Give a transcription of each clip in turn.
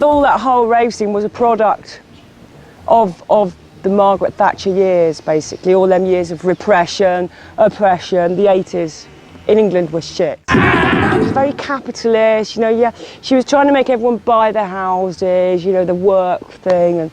all that whole rave scene was a product of the Margaret Thatcher years, basically. All them years of repression, oppression. The 80s in England was shit. It was very capitalist, you know, yeah. She was trying to make everyone buy their houses, you know, the work thing, and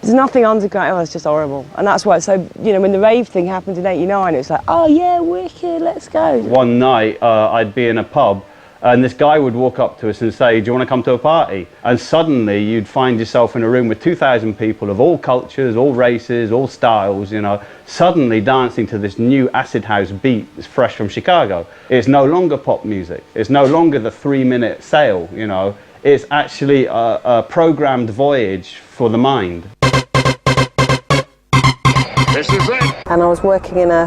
there's nothing underground. Oh, it's just horrible. And that's why, so, you know, when the rave thing happened in '89, it was like, oh yeah, wicked, let's go. One night, I'd be in a pub, and this guy would walk up to us and say, do you want to come to a party? And suddenly you'd find yourself in a room with 2,000 people of all cultures, all races, all styles, you know, suddenly dancing to this new acid house beat that's fresh from Chicago. It's no longer pop music. It's no longer the 3-minute sale, you know. It's actually a programmed voyage for the mind. This is it. And I was working in a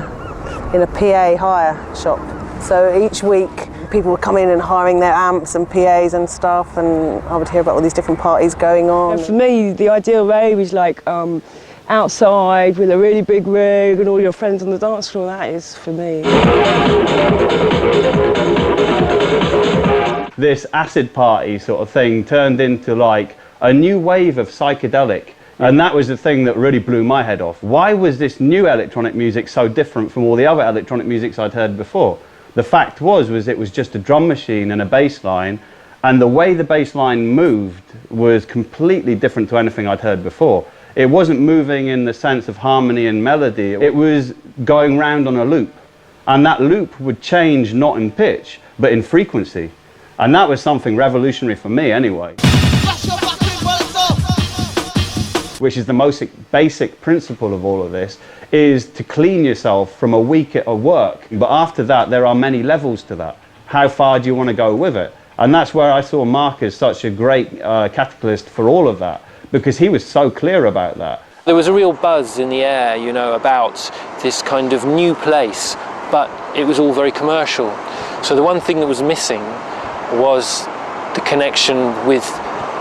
PA hire shop. So each week people would come in and hiring their amps and PAs and stuff, and I would hear about all these different parties going on. And for me, the ideal rave is like outside with a really big rig and all your friends on the dance floor. That is for me. This acid party sort of thing turned into like a new wave of psychedelic. And that was the thing that really blew my head off. Why was this new electronic music so different from all the other electronic musics I'd heard before? The fact was it was just a drum machine and a bass line, and the way the bass line moved was completely different to anything I'd heard before. It wasn't moving in the sense of harmony and melody. It was going round on a loop, and that loop would change not in pitch, but in frequency. And that was something revolutionary for me anyway. Which is the most basic principle of all of this, is to clean yourself from a week at work. But after that, there are many levels to that. How far do you want to go with it? And that's where I saw Mark as such a great catalyst for all of that, because he was so clear about that. There was a real buzz in the air, you know, about this kind of new place, but it was all very commercial. So the one thing that was missing was the connection with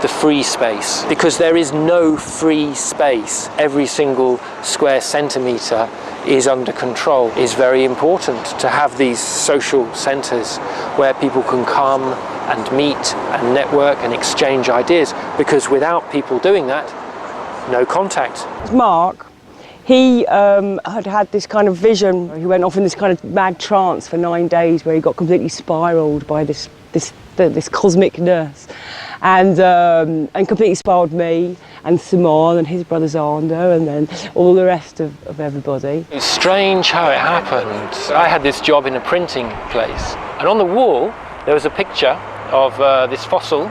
the free space, because there is no free space. Every single square centimetre is under control. It's very important to have these social centres where people can come and meet and network and exchange ideas, because without people doing that, no contact. Mark, he had this kind of vision. He went off in this kind of mad trance for 9 days where he got completely spiralled by this cosmic nurse. And completely spiraled me and Simon and his brother Zander and then all the rest of everybody. It's strange how it happened. I had this job in a printing place, and on the wall there was a picture of this fossil,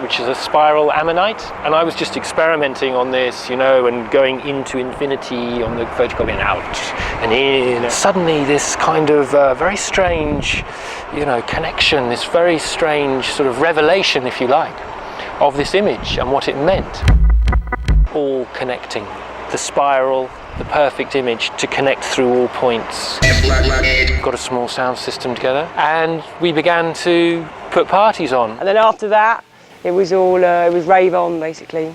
which is a spiral ammonite, and I was just experimenting on this, you know, and going into infinity on the photocopy and out and in. Suddenly this kind of very strange, you know, connection, this very strange sort of revelation, if you like, of this image and what it meant. All connecting. The spiral, the perfect image to connect through all points. Got a small sound system together and we began to put parties on. And then after that, it was all, it was rave on, basically.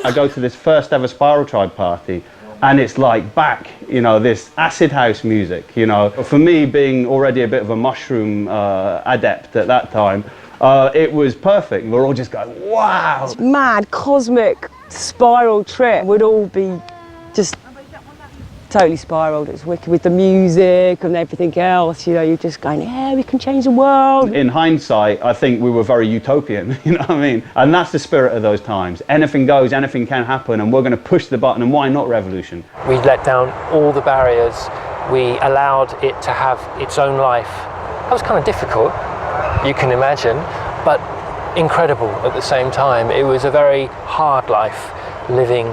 I go to this first ever Spiral Tribe party, and it's like back, you know, this acid house music, you know. For me, being already a bit of a mushroom adept at that time, it was perfect. We're all just going, wow! This mad, cosmic spiral trip would all be just totally spiraled. It's wicked with the music and everything else, you know, you're just going, yeah, we can change the world. In hindsight, I think we were very utopian, you know what I mean? And that's the spirit of those times. Anything goes, anything can happen, and we're going to push the button, and why not revolution? We let down all the barriers. We allowed it to have its own life. That was kind of difficult, you can imagine, but incredible at the same time. It was a very hard life living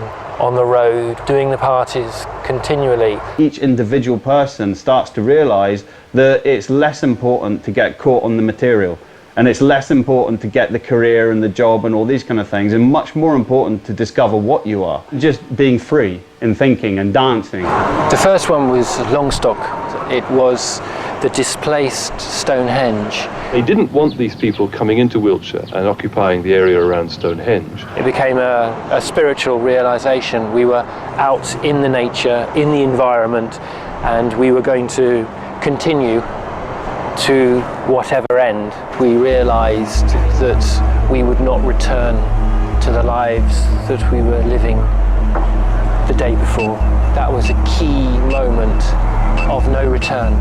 on the road, doing the parties continually. Each individual person starts to realise that it's less important to get caught on the material, and it's less important to get the career and the job and all these kind of things, and much more important to discover what you are. Just being free in thinking and dancing. The first one was Longstock. It was the displaced Stonehenge. They didn't want these people coming into Wiltshire and occupying the area around Stonehenge. It became a spiritual realisation. We were out in the nature, in the environment, and we were going to continue to whatever end. We realised that we would not return to the lives that we were living the day before. That was a key moment of no return.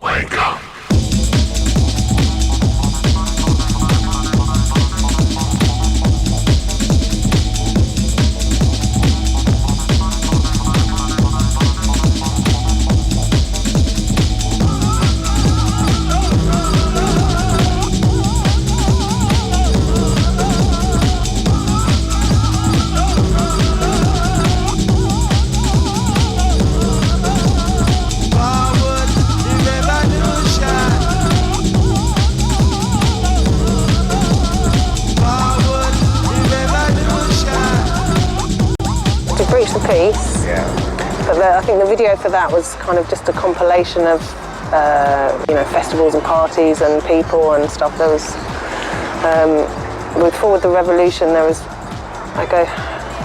Wake up. Breach the Peace, but I think the video for that was kind of just a compilation of you know, festivals and parties and people and stuff. There was with Forward the Revolution, there was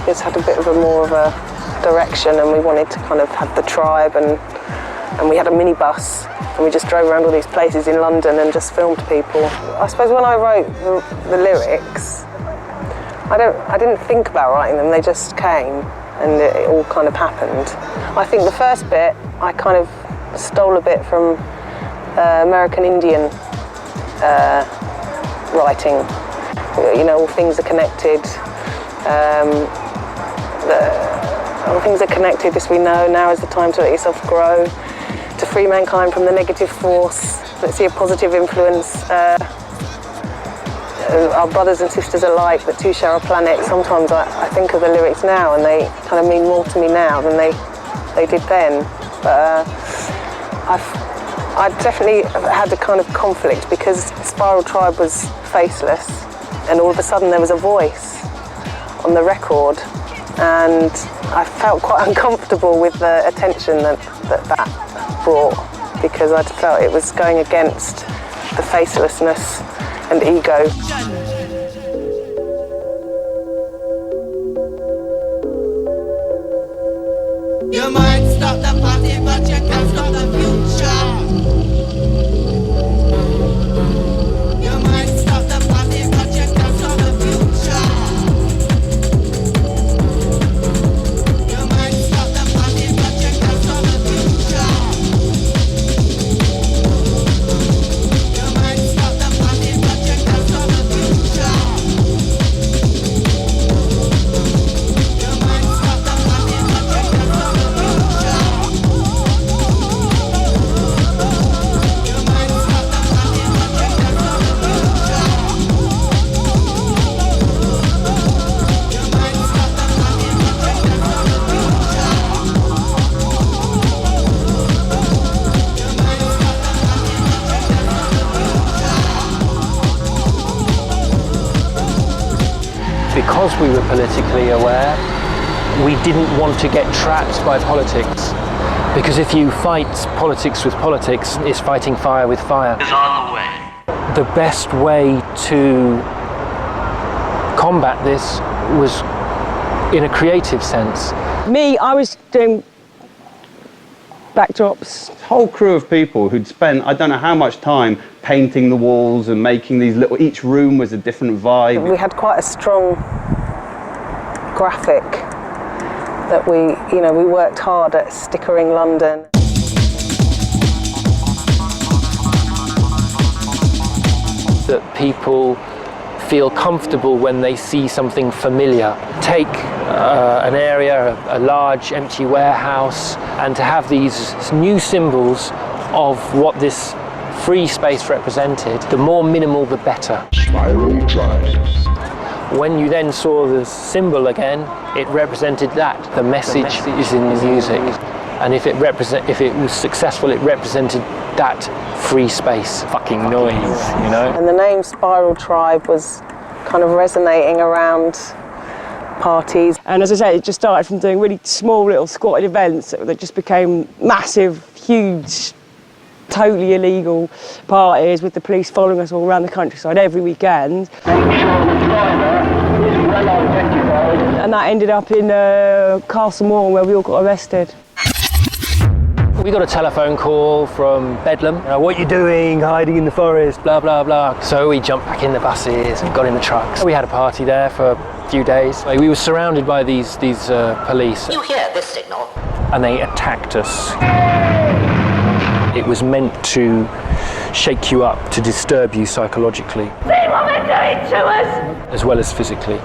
it's had a bit of a more of a direction, and we wanted to kind of have the tribe, and we had a minibus and we just drove around all these places in London and just filmed people. I suppose when I wrote the lyrics, I didn't think about writing them, they just came. And it all kind of happened. I think the first bit, I kind of stole a bit from American Indian writing. You know, all things are connected. All things are connected, this we know. Now is the time to let yourself grow. To free mankind from the negative force. Let's see a positive influence. Our brothers and sisters alike, that two share a planet. Sometimes I think of the lyrics now and they kind of mean more to me now than they did then. But I definitely had a kind of conflict because Spiral Tribe was faceless, and all of a sudden there was a voice on the record, and I felt quite uncomfortable with the attention that brought, because I felt it was going against the facelessness and ego. You might stop the party, but you can't stop the future. You might stop the party, but you can't stop the future. You might stop the party, but you can't stop the future. You might stop the party, but you can't stop the future. You might stop the party, but you can't stop the future. Because we were politically aware, we didn't want to get trapped by politics. Because if you fight politics with politics, it's fighting fire with fire. Is on the way. The best way to combat this was in a creative sense. Me, I was doing backdrops. Whole crew of people who'd spent I don't know how much time painting the walls and making these little, each room was a different vibe. We had quite a strong graphic that we worked hard at stickering London. That people feel comfortable when they see something familiar. Take an area, a large empty warehouse, and to have these new symbols of what this free space represented, the more minimal the better. Spiral Tribe. When you then saw the symbol again, it represented that. The message is in the music. And if it was successful, it represented that free space, fucking noise, you know? And the name Spiral Tribe was kind of resonating around parties. And as I say, it just started from doing really small little squatted events that just became massive, huge, totally illegal parties with the police following us all around the countryside every weekend. And that ended up in Castle Moor, where we all got arrested. We got a telephone call from Bedlam. What are you doing, hiding in the forest, blah, blah, blah. So we jumped back in the buses and got in the trucks. We had a party there for a few days. We were surrounded by these police. You hear this signal? And they attacked us. It was meant to shake you up, to disturb you psychologically. See what they're doing to us! As well as physically.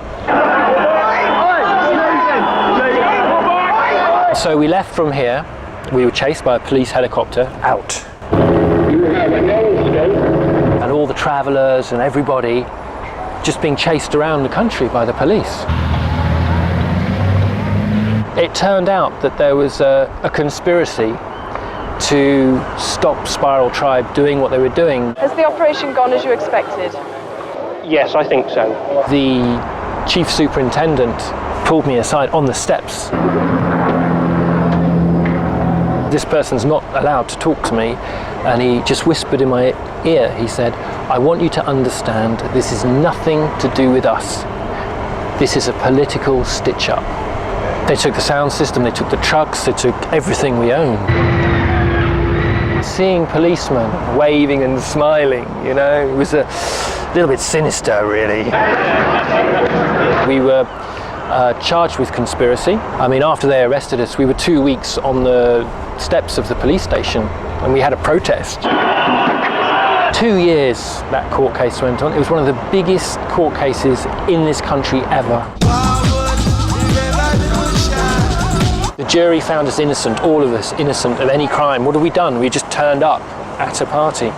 So we left from here. We were chased by a police helicopter out. And all the travellers and everybody just being chased around the country by the police. It turned out that there was a conspiracy to stop Spiral Tribe doing what they were doing. Has the operation gone as you expected? Yes, I think so. The chief superintendent pulled me aside on the steps. This person's not allowed to talk to me, and he just whispered in my ear. He said, I want you to understand this is nothing to do with us. This is a political stitch-up. They took the sound system, they took the trucks, they took everything we own. Seeing policemen waving and smiling, you know, it was a little bit sinister, really. We were charged with conspiracy. I mean, after they arrested us, we were 2 weeks on the steps of the police station, and we had a protest. 2 years that court case went on. It was one of the biggest court cases in this country ever. The jury found us innocent, all of us innocent of any crime. What have we done? We just turned up at a party.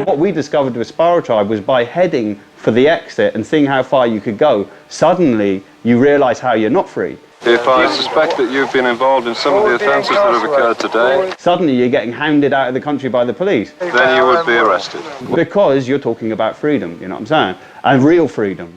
What we discovered with Spiral Tribe was by heading for the exit and seeing how far you could go, suddenly you realise how you're not free. If I suspect that you've been involved in some of the offences that have occurred today, Suddenly you're getting hounded out of the country by the police. then you would be arrested. Because you're talking about freedom, you know what I'm saying? And real freedom.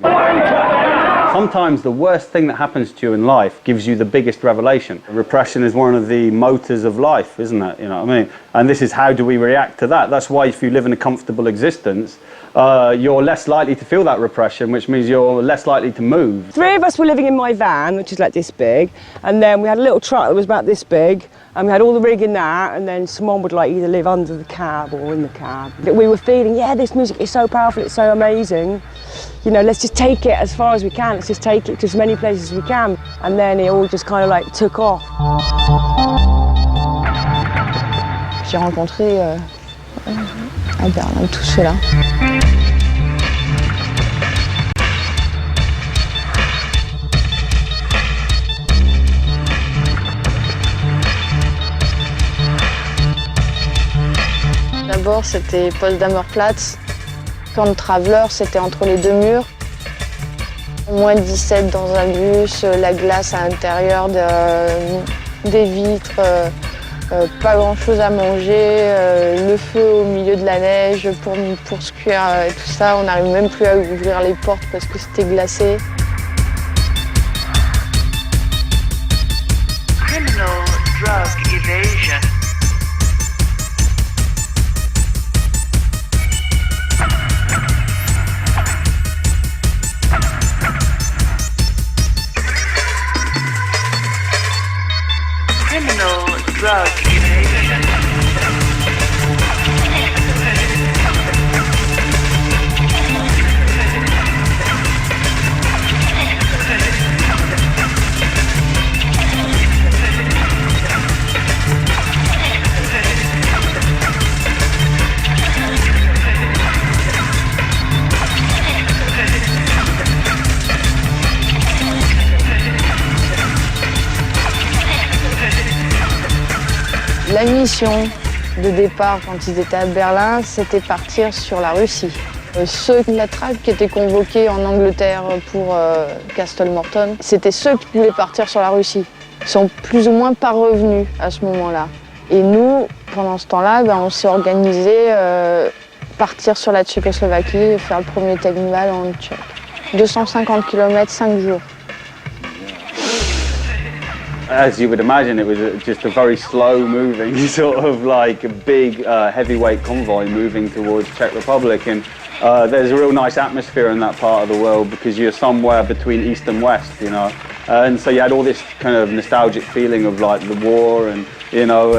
Sometimes the worst thing that happens to you in life gives you the biggest revelation. Repression is one of the motors of life, isn't it? You know what I mean? And this is how do we react to that? That's why if you live in a comfortable existence, you're less likely to feel that repression, which means you're less likely to move. 3 of us were living in my van, which is like this big, and then we had a little truck that was about this big, and we had all the rig in that, and then someone would like either live under the cab or in the cab. We were feeling, yeah, this music is so powerful, it's so amazing. You know, let's just take it as far as we can, let's just take it to as many places as we can. And then it all just kind of like took off. J'ai rencontré à Berlin tout cela. D'abord, c'était Potsdamer-Platz. Camp Traveler, c'était entre les deux murs. Moins 17 dans un bus, la glace à l'intérieur, des vitres, pas grand-chose à manger, le feu au milieu de la neige pour se cuire et tout ça. On n'arrive même plus à ouvrir les portes parce que c'était glacé. Criminal drug evasion. Criminal drug evasion. La mission de départ quand ils étaient à Berlin, c'était partir sur la Russie. Ceux de la traque qui étaient convoqués en Angleterre pour Castle Morton, c'était ceux qui voulaient partir sur la Russie. Ils sont plus ou moins pas revenus à ce moment-là. Et nous, pendant ce temps-là, on s'est organisé partir sur la Tchécoslovaquie et faire le premier Technival en Tchèque. 250 km, 5 jours. As you would imagine, it was just a very slow-moving, sort of like a big heavyweight convoy moving towards Czech Republic, and there's a real nice atmosphere in that part of the world because you're somewhere between east and west, you know, and so you had all this kind of nostalgic feeling of like the war and, you know,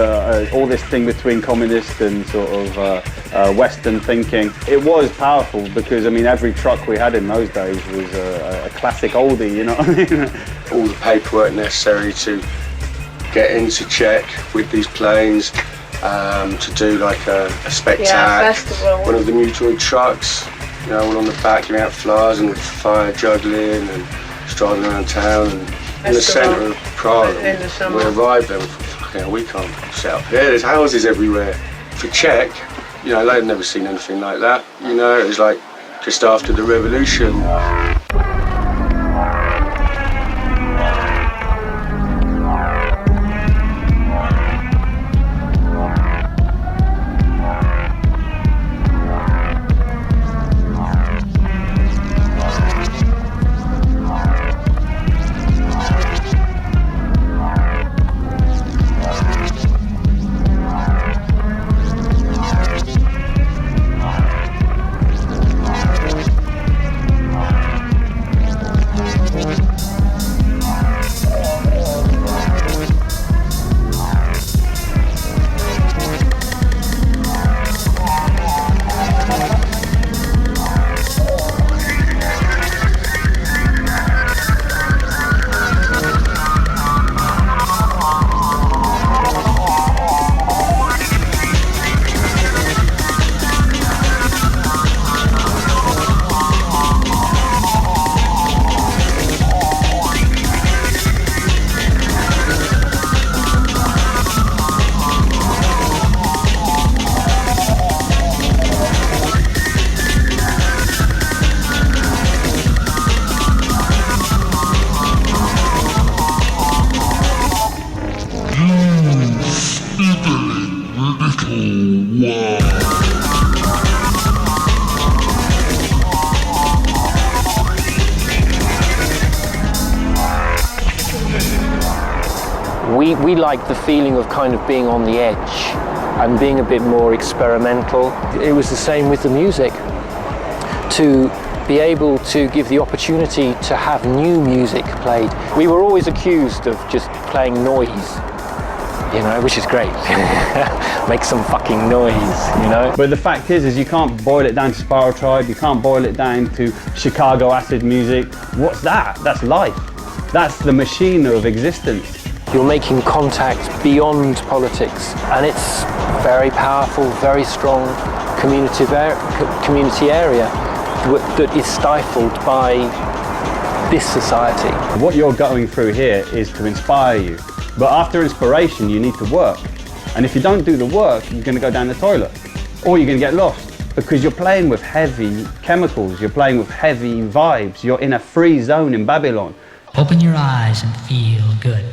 all this thing between communist and sort of Western thinking. It was powerful because, I mean, every truck we had in those days was a classic oldie, you know what I mean? All the paperwork necessary to get into Czech with these planes, to do like a spectacle. One of the Mutoid trucks, you know, all on the back, giving out flowers and fire juggling and strolling around town. And in the centre of Prague, we arrived there, we thought, fucking hell, we can't set up here, there's houses everywhere. For Czech, you know, they'd never seen anything like that. You know, it was like just after the revolution. We like the feeling of kind of being on the edge and being a bit more experimental. It was the same with the music. To be able to give the opportunity to have new music played. We were always accused of just playing noise, you know, which is great. Make some fucking noise, you know. But the fact is you can't boil it down to Spiral Tribe, you can't boil it down to Chicago acid music. What's that? That's life. That's the machine of existence. You're making contact beyond politics, and it's very powerful, very strong community area that is stifled by this society. What you're going through here is to inspire you, but after inspiration you need to work, and if you don't do the work you're going to go down the toilet, or you're going to get lost, because you're playing with heavy chemicals, you're playing with heavy vibes, you're in a free zone in Babylon. Open your eyes and feel good.